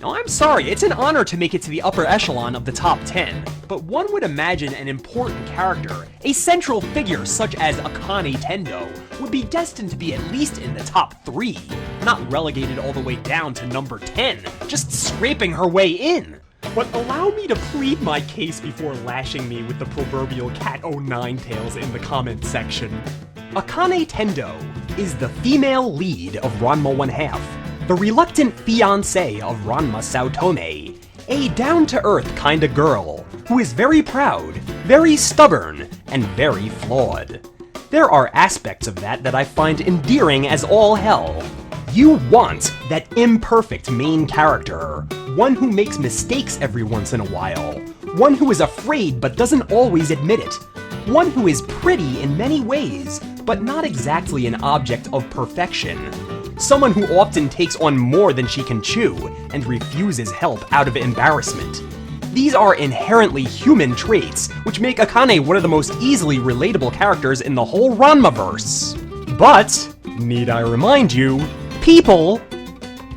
Now, I'm sorry, it's an honor to make it to the upper echelon of the top 10, but one would imagine an important character, a central figure such as Akane Tendo, would be destined to be at least in the top 3, not relegated all the way down to number 10, just scraping her way in. But allow me to plead my case before lashing me with the proverbial cat o' nine tails in the comment section. Akane Tendo is the female lead of Ranma 1/2, the reluctant fiancée of Ranma Saotome, a down-to-earth kinda girl who is very proud, very stubborn, and very flawed. There are aspects of that I find endearing as all hell. You want that imperfect main character, one who makes mistakes every once in a while, one who is afraid but doesn't always admit it, one who is pretty in many ways, but not exactly an object of perfection, someone who often takes on more than she can chew and refuses help out of embarrassment. These are inherently human traits, which make Akane one of the most easily relatable characters in the whole Ranmaverse. But, need I remind you, people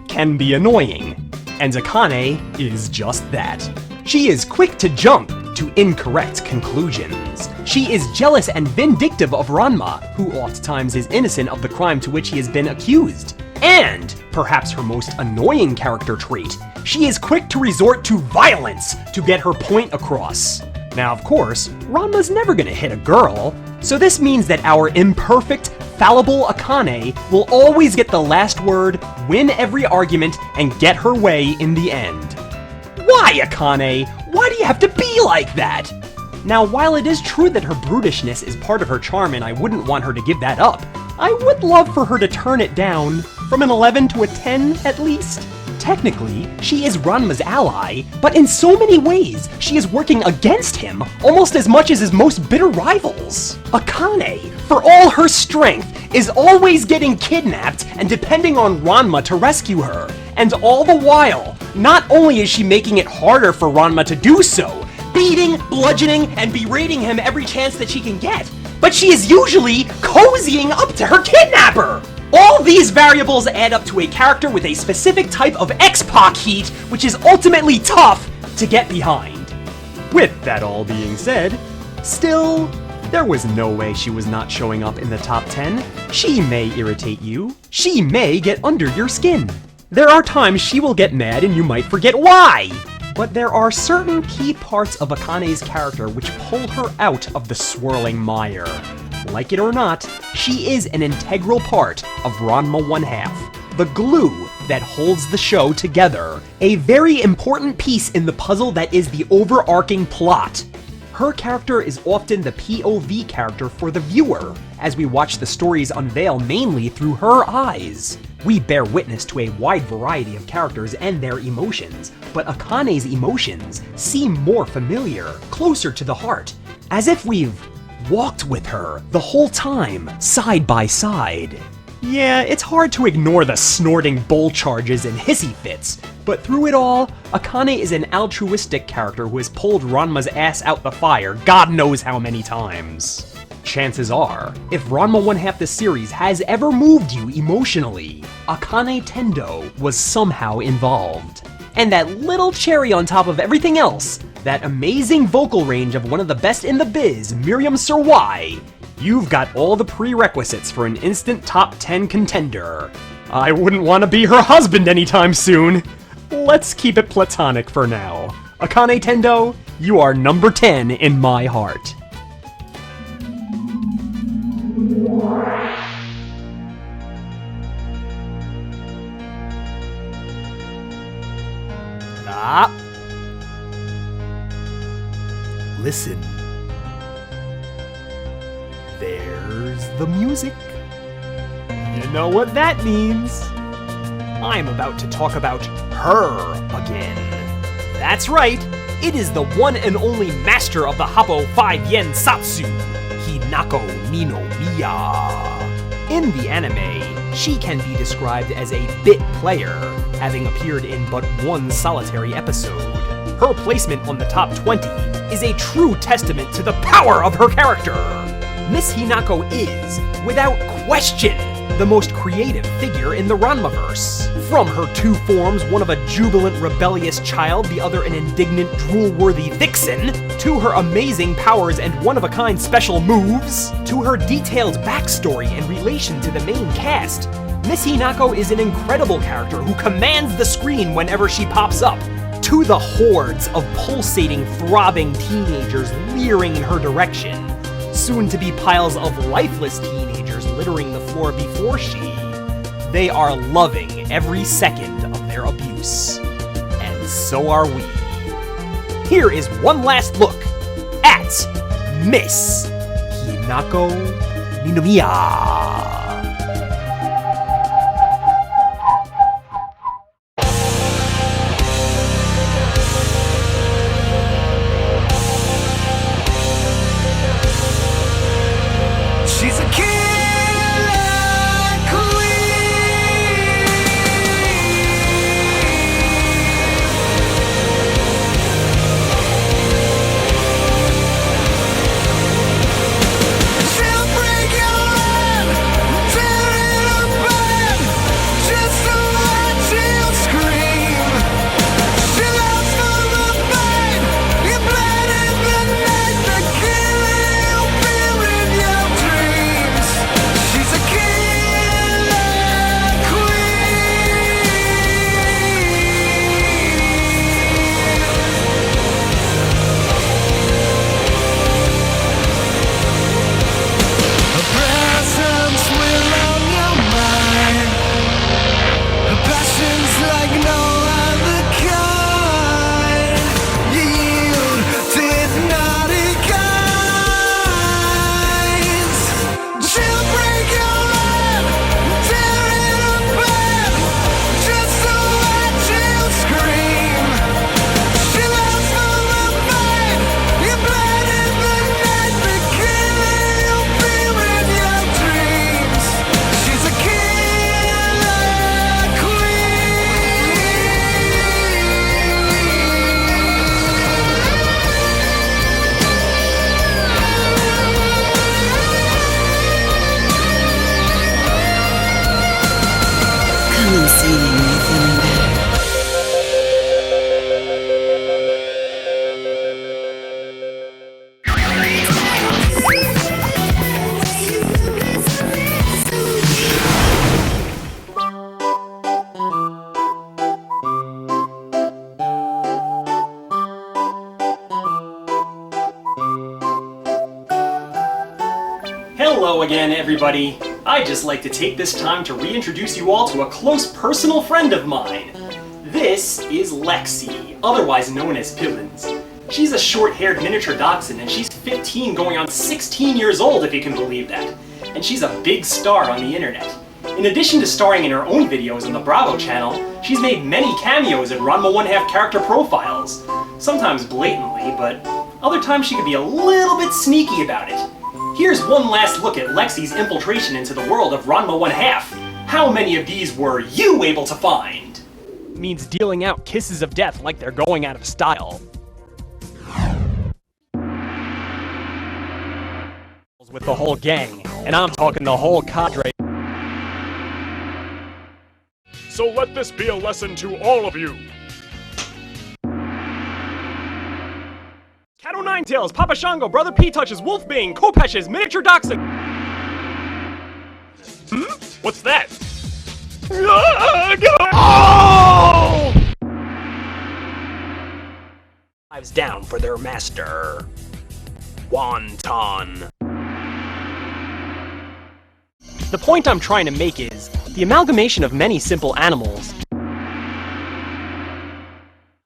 can be annoying, and Akane is just that. She is quick to jump to incorrect conclusions. She is jealous and vindictive of Ranma, who oftentimes is innocent of the crime to which he has been accused. And, perhaps her most annoying character trait, she is quick to resort to violence to get her point across. Now, of course, Ranma's never gonna hit a girl, so this means that our imperfect, fallible Akane will always get the last word, win every argument, and get her way in the end. Why, Akane? Why do you have to be like that? Now, while it is true that her brutishness is part of her charm and I wouldn't want her to give that up, I would love for her to turn it down, from an 11 to a 10 at least. Technically, she is Ranma's ally, but in so many ways, she is working against him almost as much as his most bitter rivals. Akane, for all her strength, is always getting kidnapped and depending on Ranma to rescue her. And all the while, not only is she making it harder for Ranma to do so, beating, bludgeoning, and berating him every chance that she can get, but she is usually cozying up to her kidnapper! All these variables add up to a character with a specific type of X-Pac heat, which is ultimately tough to get behind. With that all being said, still, there was no way she was not showing up in the top 10. She may irritate you. She may get under your skin. There are times she will get mad and you might forget why. But there are certain key parts of Akane's character which pull her out of the swirling mire. Like it or not, she is an integral part of Ranma 1/2, the glue that holds the show together, a very important piece in the puzzle that is the overarching plot. Her character is often the POV character for the viewer, as we watch the stories unveil mainly through her eyes. We bear witness to a wide variety of characters and their emotions, but Akane's emotions seem more familiar, closer to the heart, as if we've walked with her the whole time, side by side. Yeah, it's hard to ignore the snorting bull charges and hissy fits, but through it all, Akane is an altruistic character who has pulled Ranma's ass out the fire God knows how many times. Chances are, if Ranma 1/2 the series has ever moved you emotionally, Akane Tendo was somehow involved. And that little cherry on top of everything else, that amazing vocal range of one of the best in the biz, Miriam Sirwai, you've got all the prerequisites for an instant top 10 contender. I wouldn't want to be her husband anytime soon. Let's keep it platonic for now. Akane Tendo, you are number 10 in my heart. Ah. Listen. There's the music. You know what that means. I'm about to talk about her again. That's right, it is the one and only master of the Happo 5 Yen Satsu, Hinako Ninomiya. In the anime, she can be described as a bit player, having appeared in but one solitary episode. Her placement on the top 20 is a true testament to the power of her character. Miss Hinako is, without question, the most creative figure in the Ranmaverse. From her two forms, one of a jubilant, rebellious child, the other an indignant, drool-worthy vixen, to her amazing powers and one-of-a-kind special moves, to her detailed backstory and relation to the main cast, Miss Hinako is an incredible character who commands the screen whenever she pops up, to the hordes of pulsating, throbbing teenagers leering in her direction, soon to be piles of lifeless teenagers littering the floor before they are loving every second of their abuse. And so are we. Here is one last look at Miss Hinako Ninomiya. She's a killer queen. She'll break your heart, tear it apart, just to watch you scream. She loves for the fight, your blood is the night, the killing will be in your dreams. She's a killer queen. Her presence will own your mind. Her passion's like no other kind. You yield to hypnotic eyes. She'll break your heart, tear it apart, just to watch you scream. She loves for the fight, your blood is the night, the killing will be in your dreams. She's a killer queen. Come and see me when you're feeling better. Hello again, everybody. I'd just like to take this time to reintroduce you all to a close personal friend of mine. This is Lexie, otherwise known as Piblins. She's a short-haired miniature dachshund, and she's 15 going on 16 years old, if you can believe that. And she's a big star on the internet. In addition to starring in her own videos on the Bravo channel, she's made many cameos in Ranma 1/2 character profiles. Sometimes blatantly, but other times she could be a little bit sneaky about it. Here's one last look at Lexie's infiltration into the world of Ranma 1/2. How many of these were you able to find? Means dealing out kisses of death like they're going out of style. With the whole gang, and I'm talking the whole cadre. So let this be a lesson to all of you. Kato Ninetails, Papa Shango, Brother P-Touches, Wolfbane, Kopeshes, Miniature Dachshund. What's that? Oh! Lives down for their master. Wonton. The point I'm trying to make is, the amalgamation of many simple animals.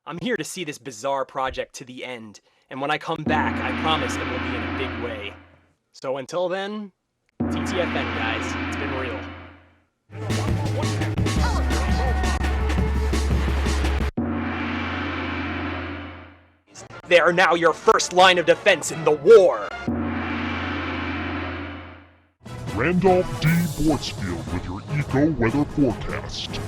I'm here to see this bizarre project to the end, and when I come back, I promise it will be in a big way. So until then, TTFN guys, it's been real. They are now your first line of defense in the war! Randolph D. Bortsfield with your eco-weather forecast.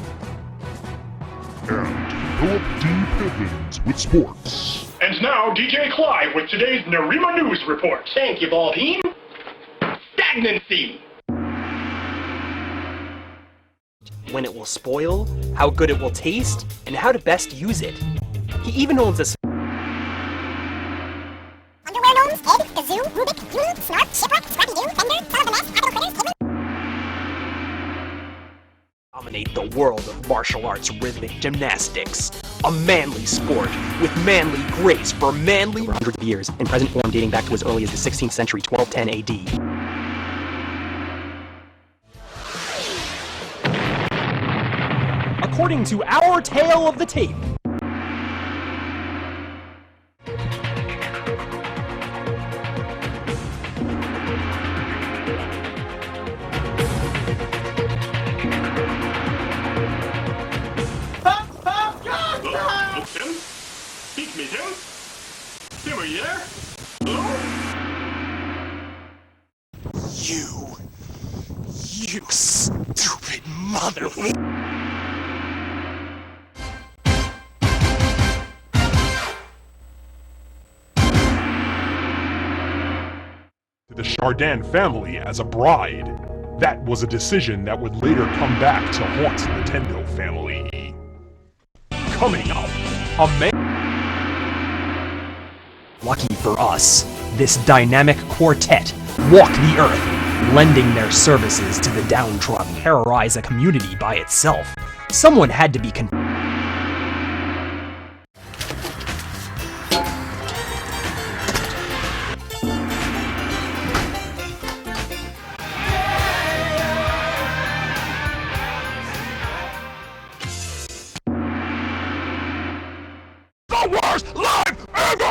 And Philip D. Pivens with sports. And now, DJClyve with today's Ninomiya News Report. Thank you, Ballbean. Stagnancy! when it will spoil, how good it will taste, and how to best use it. He even owns a Underwear gnomes, Ed, Kazoo, Rubik, Lulu, Snark, Shipwreck, Scrappy-Doo, Fender, Son of a Mess, Idle Critters, dominate the world of martial arts rhythmic gymnastics. A manly sport with manly grace for manly hundreds of years, in present form dating back to as early as the 16th century, 1210 AD. According to our tale of the tape, Tim? Speak me, Tim? Tim, are you there? Hello? You stupid mother... To the Chardin family as a bride. That was a decision that would later come back to haunt the Tendo family. Coming up, Lucky for us, this dynamic quartet walk the earth, lending their services to the downtrodden, terrorize a community by itself. Someone had to be the worst life ever!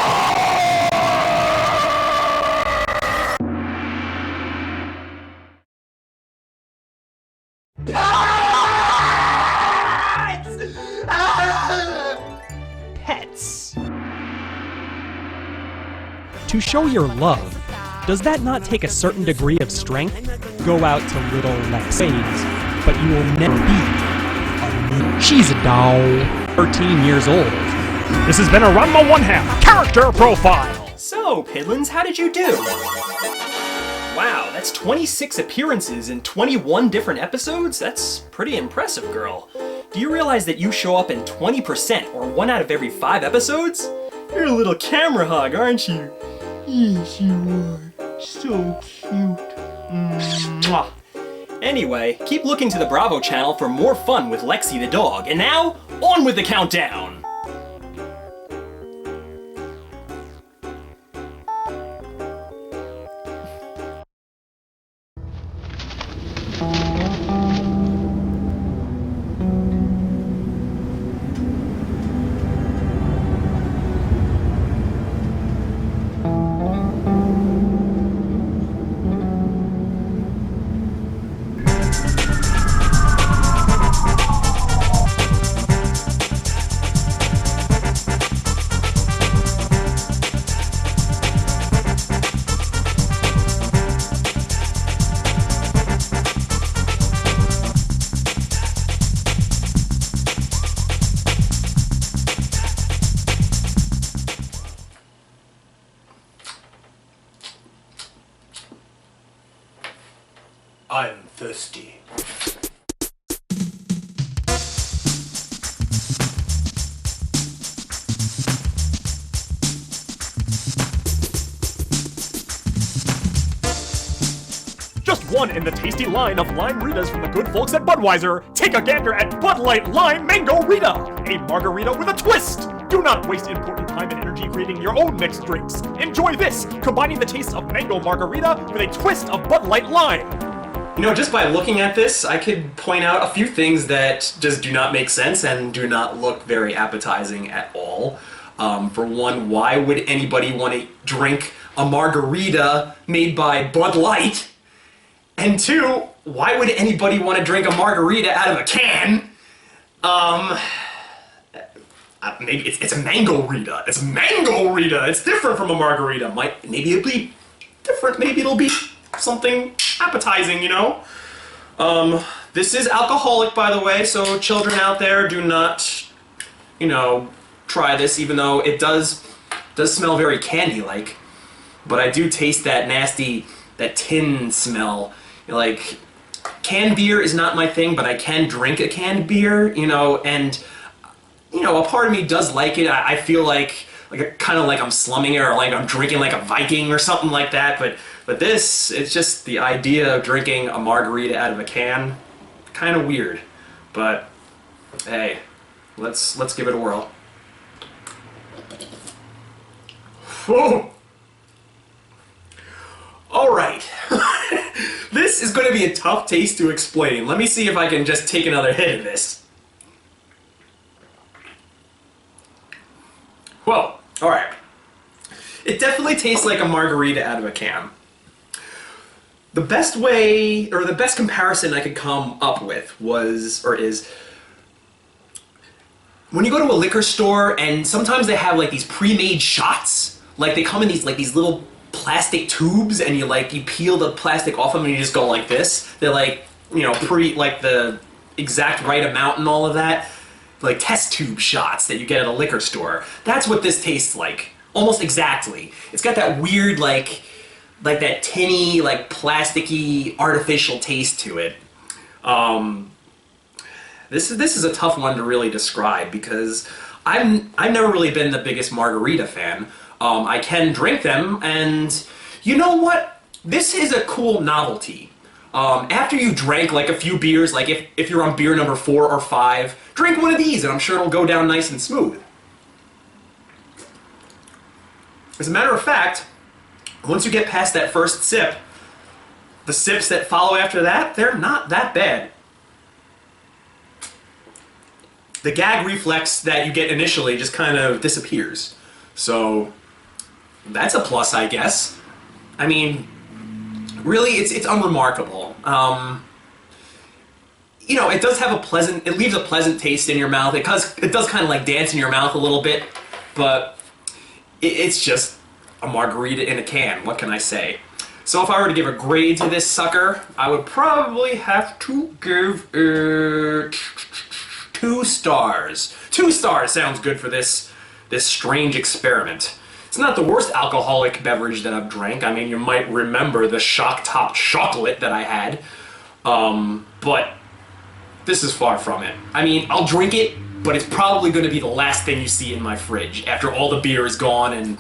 pets. To show your love, does that not take a certain degree of strength? Go out to little Lexie, but you will never be a She's a doll. 13 years old. This has been a Ranma 1/2 character profile! So, Pidlins, how did you do? Wow, that's 26 appearances in 21 different episodes? That's pretty impressive, girl. Do you realize that you show up in 20%, or 1 out of every 5 episodes? You're a little camera hog, aren't you? Yes, you are. So cute. Mwah. Anyway, keep looking to the Bravo channel for more fun with Lexie the dog. And now, on with the countdown! I'm thirsty. Just one in the tasty line of lime Ritas from the good folks at Budweiser. Take a gander at Bud Light Lime Mango Rita, a margarita with a twist. Do not waste important time and energy creating your own mixed drinks. Enjoy this, combining the taste of mango margarita with a twist of Bud Light Lime. You know, just by looking at this, I could point out a few things that just do not make sense and do not look very appetizing at all. For one, why would anybody want to drink a margarita made by Bud Light? And two, why would anybody want to drink a margarita out of a can? Maybe it's a mango Rita. It's mango Rita. It's different from a margarita. Maybe it'll be different. Maybe it'll be something appetizing, you know? This is alcoholic, by the way, so children out there, do not, you know, try this, even though it does smell very candy-like. But I do taste that nasty, that tin smell. Like, canned beer is not my thing, but I can drink a canned beer, you know, and, you know, a part of me does like it. I feel like kind of like I'm slumming it, or like I'm drinking like a Viking or something like that, but this, it's just the idea of drinking a margarita out of a can, kind of weird. But, hey, let's give it a whirl. Whoa! Alright. This is going to be a tough taste to explain. Let me see if I can just take another hit of this. Whoa. Alright. It definitely tastes like a margarita out of a can. The best way, or the best comparison I could come up with was, or is, when you go to a liquor store and sometimes they have like these pre-made shots, like they come in these little plastic tubes, and you peel the plastic off them and you just go like this. They're like, you know, like the exact right amount and all of that. Like test tube shots that you get at a liquor store. That's what this tastes like. Almost exactly. It's got that weird like that tinny, like plasticky, artificial taste to it. This is a tough one to really describe because I've never really been the biggest margarita fan. I can drink them, and you know what? This is a cool novelty. After you drank like a few beers, like if you're on beer number 4 or 5, drink one of these and I'm sure it'll go down nice and smooth. As a matter of fact, once you get past that first sip, the sips that follow after that, they're not that bad. The gag reflex that you get initially just kind of disappears. So that's a plus, I guess. I mean, really, it's unremarkable. You know, it does have it leaves a pleasant taste in your mouth. It does kind of like dance in your mouth a little bit, but it's just a margarita in a can. What can I say? So if I were to give a grade to this sucker, I would probably have to give it 2 stars. 2 stars sounds good for this strange experiment. It's not the worst alcoholic beverage that I've drank. I mean, you might remember the shock top chocolate that I had, but this is far from it. I mean, I'll drink it, but it's probably going to be the last thing you see in my fridge after all the beer is gone, and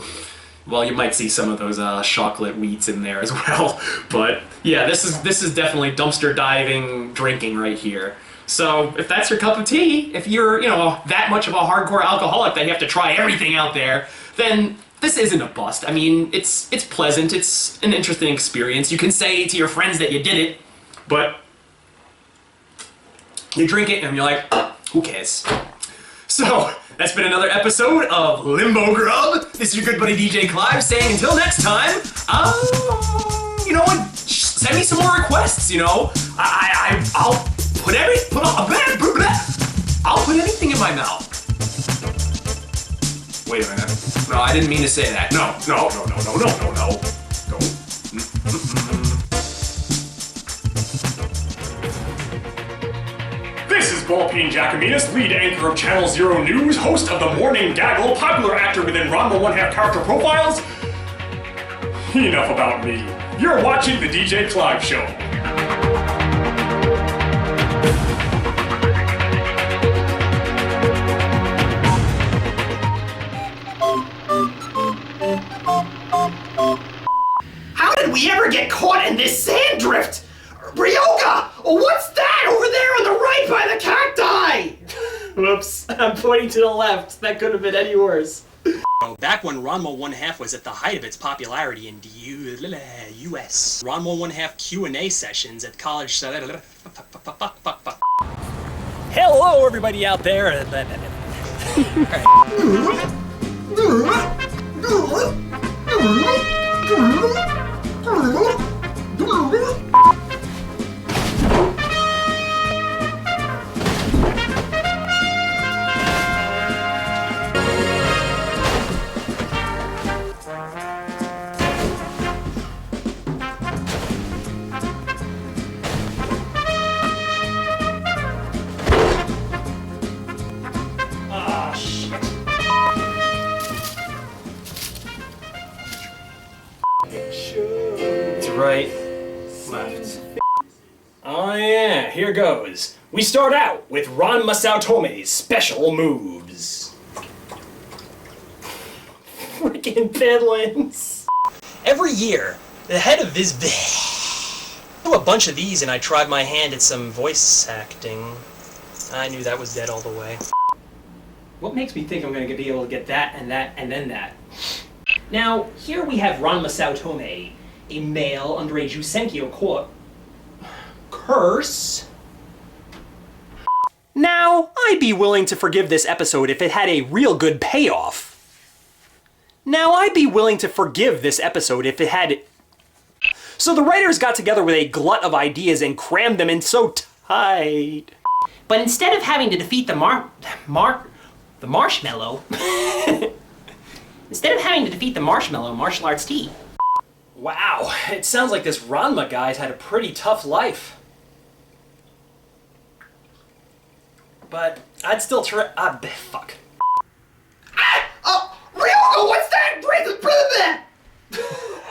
well, you might see some of those chocolate wheats in there as well. But yeah, this is definitely dumpster diving drinking right here. So if that's your cup of tea, if you're, you know, that much of a hardcore alcoholic that you have to try everything out there, then this isn't a bust. I mean, it's pleasant, it's an interesting experience. You can say to your friends that you did it, but you drink it and you're like, who cares? So, that's been another episode of Limbo Grub. This is your good buddy DJClyve saying until next time, you know what, send me some more requests, you know? I'll put I'll put anything in my mouth. Wait a minute. No, I didn't mean to say that. No. This is Ballpeen Jacaminas, lead anchor of Channel Zero News, host of the Morning Gaggle, popular actor within Ranma 1/2 character profiles. Enough about me. You're watching the DJClyve Show. How did we ever get caught in this sand drift? Ryoga! What's that over there on the right by the cacti? Whoops, I'm pointing to the left. That could have been any worse. Back when Ranma 1/2 was at the height of its popularity in the US, Ranma 1/2 Q&A sessions at college... Hello, everybody out there. Right, left. Oh yeah. Yeah, here goes. We start out with Ranma Tome's special moves. Freaking piddlings. Every year, the head of this do a bunch of these and I tried my hand at some voice acting. I knew that was dead all the way. What makes me think I'm going to be able to get that and that and then that? Now, here we have Ranma Tome, a male underage Yusenkyo curse. Now, I'd be willing to forgive this episode if it had a real good payoff. So the writers got together with a glut of ideas and crammed them in so tight. But instead of having to defeat the marshmallow, martial arts tea. Wow, it sounds like this Ranma guy's had a pretty tough life. But I'd still try. Fuck. Ryoko, what's that?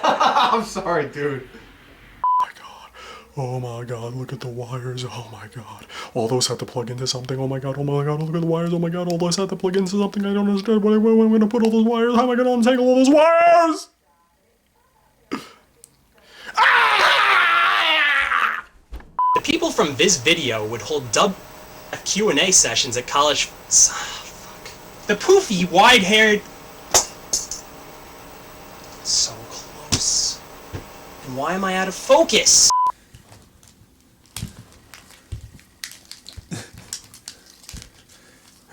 I'm sorry, dude. Oh my god, look at the wires. Oh my god. All those have to plug into something. Oh my god, look at the wires. Oh my god, all those have to plug into something. I don't understand where I'm gonna put all those wires. How am I gonna untangle all those wires? The people from this video would hold Q&A sessions at college. Fuck. The poofy, wide-haired. So close. And why am I out of focus?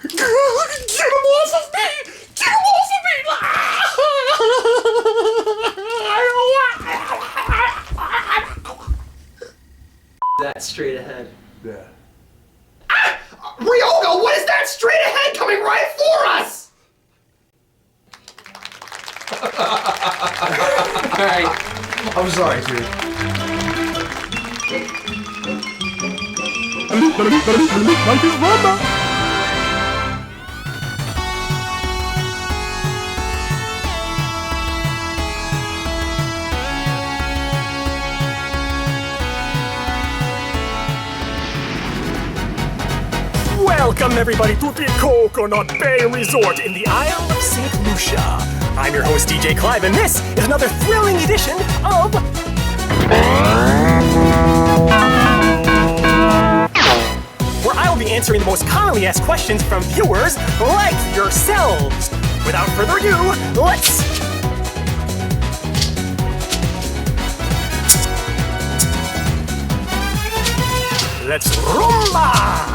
Get him off of me! Get him off of me! That straight ahead. Yeah. Ryoko, what is that straight ahead coming right for us? Alright. I'm sorry, dude. Like his Ranma! Welcome everybody to the Coconut Bay Resort in the Isle of St. Lucia. I'm your host DJClyve and this is another thrilling edition of... where I will be answering the most commonly asked questions from viewers like yourselves. Without further ado, let's... rumba!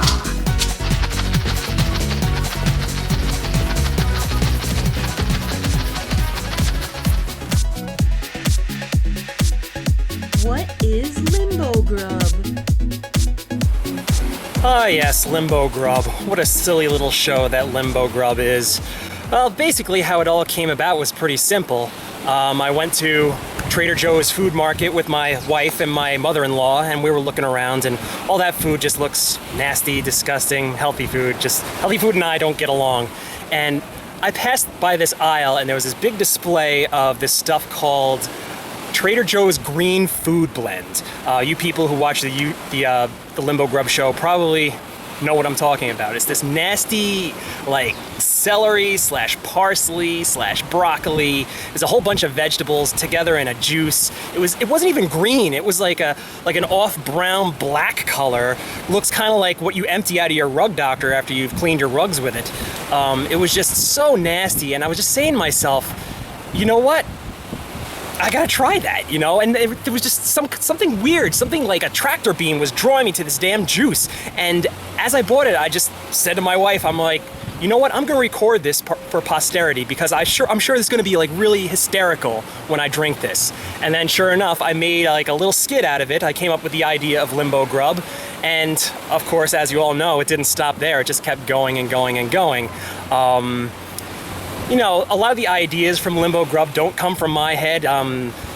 What is Limbo Grub? Ah yes, Limbo Grub. What a silly little show that Limbo Grub is. Well, basically how it all came about was pretty simple. I went to Trader Joe's food market with my wife and my mother-in-law, and we were looking around, and all that food just looks nasty, disgusting, healthy food and I don't get along. And I passed by this aisle, and there was this big display of this stuff called Trader Joe's Green Food Blend. You people who watch the Limbo Grub show probably know what I'm talking about. It's this nasty, like, celery / parsley / broccoli. There's a whole bunch of vegetables together in a juice. It wasn't even green. It was like an off brown black color. Looks kind of like what you empty out of your rug doctor after you've cleaned your rugs with it. It was just so nasty, and I was just saying to myself, you know what? I gotta try that, you know? And there was just something weird, something like a tractor beam was drawing me to this damn juice. And as I bought it, I just said to my wife, I'm like, you know what? I'm gonna record this for posterity because I'm sure this is gonna be like really hysterical when I drink this. And then sure enough, I made like a little skit out of it. I came up with the idea of Limbo Grub. And of course, as you all know, it didn't stop there. It just kept going and going and going. You know, a lot of the ideas from Limbo Grub don't come from my head.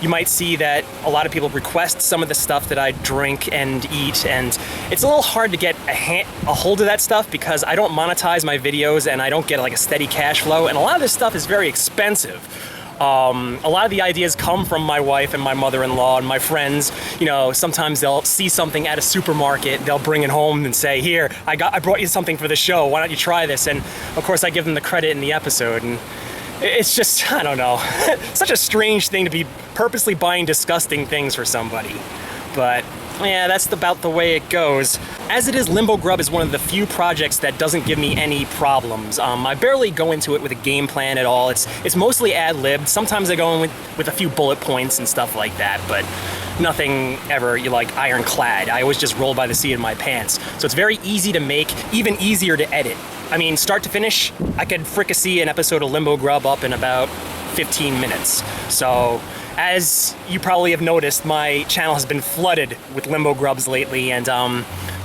You might see that a lot of people request some of the stuff that I drink and eat, and it's a little hard to get a hold of that stuff because I don't monetize my videos and I don't get like a steady cash flow, and a lot of this stuff is very expensive. A lot of the ideas come from my wife and my mother-in-law and my friends. You know, sometimes they'll see something at a supermarket, they'll bring it home and say, here, I brought you something for the show, why don't you try this? And of course I give them the credit in the episode, and it's just, I don't know, such a strange thing to be purposely buying disgusting things for somebody. But yeah, that's about the way it goes. As it is, Limbo Grub is one of the few projects that doesn't give me any problems. I barely go into it with a game plan at all. It's mostly ad-libbed. Sometimes I go in with a few bullet points and stuff like that, but nothing ever like ironclad. I always just roll by the seat of my pants. So it's very easy to make, even easier to edit. I mean, start to finish, I could fricassee an episode of Limbo Grub up in about 15 minutes. So, as you probably have noticed, my channel has been flooded with Limbo Grubs lately, and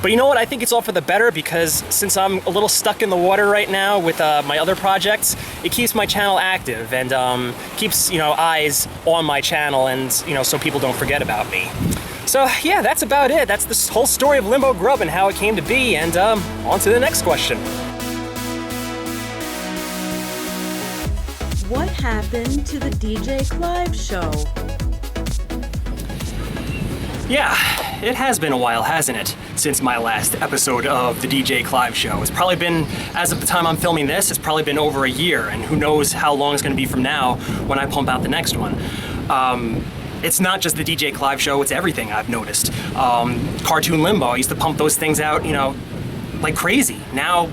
but you know what? I think it's all for the better, because since I'm a little stuck in the water right now with my other projects, it keeps my channel active and keeps, you know, eyes on my channel, and you know, so people don't forget about me. So yeah, that's about it. That's the whole story of Limbo Grub and how it came to be, and on to the next question. What happened to the DJClyve Show? Yeah, it has been a while, hasn't it? Since my last episode of the DJClyve Show. It's probably been, as of the time I'm filming this, it's probably been over a year, and who knows how long it's going to be from now when I pump out the next one. It's not just the DJClyve Show, it's everything I've noticed. Cartoon Limbo, I used to pump those things out, you know, like crazy. Now,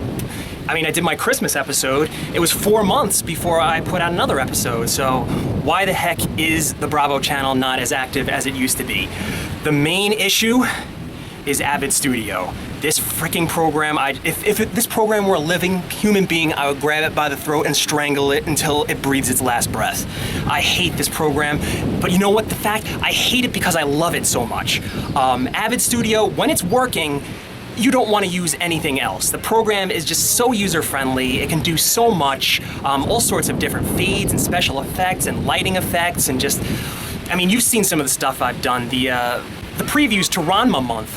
I mean, I did my Christmas episode. It was 4 months before I put out another episode, so why the heck is the Bravo channel not as active as it used to be? The main issue is Avid Studio. This freaking program, if this program were a living human being, I would grab it by the throat and strangle it until it breathes its last breath. I hate this program, but you know what? I hate it because I love it so much. Avid Studio, when it's working, you don't want to use anything else. The program is just so user-friendly. It can do so much, all sorts of different fades and special effects and lighting effects, and just, I mean, you've seen some of the stuff I've done. The previews to Ranma month,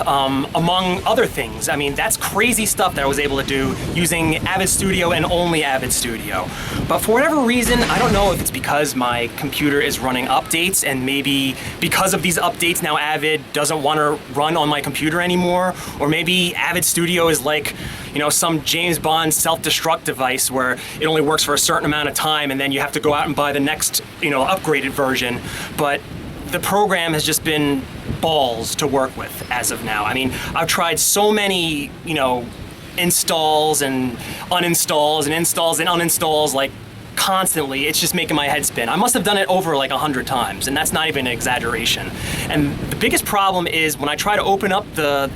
among other things. I mean, that's crazy stuff that I was able to do using Avid Studio and only Avid Studio. But for whatever reason, I don't know if it's because my computer is running updates, and maybe because of these updates now Avid doesn't want to run on my computer anymore, or maybe Avid Studio is like, you know, some James Bond self-destruct device where it only works for a certain amount of time and then you have to go out and buy the next, you know, upgraded version. But the program has just been balls to work with as of now. I mean, I've tried so many, you know, installs and uninstalls and installs and uninstalls, like constantly. It's just making my head spin. I must have done it over like 100 times, and that's not even an exaggeration. And the biggest problem is when I try to open up the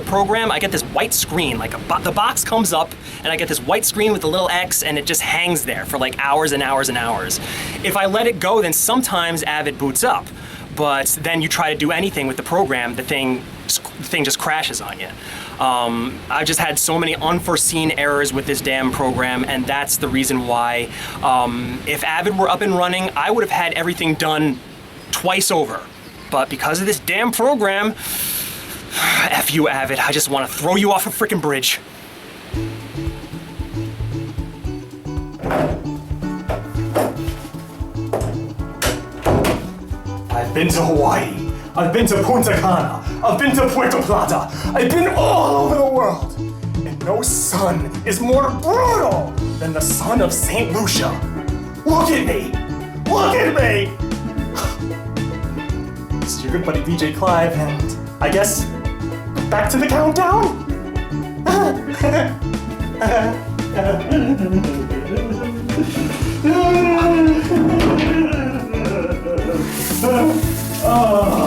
program, I get this white screen, like the box comes up and I get this white screen with a little X, and it just hangs there for like hours and hours and hours. If I let it go, then sometimes Avid boots up, but then you try to do anything with the program, the thing just crashes on you. I've just had so many unforeseen errors with this damn program, and that's the reason why if Avid were up and running, I would have had everything done twice over. But because of this damn program, F you, Avid, I just want to throw you off a frickin' bridge. I've been to Hawaii. I've been to Punta Cana. I've been to Puerto Plata. I've been all over the world. And no sun is more brutal than the sun of St. Lucia. Look at me. Look at me. This is your good buddy DJClyve, and I guess back to the countdown. Oh.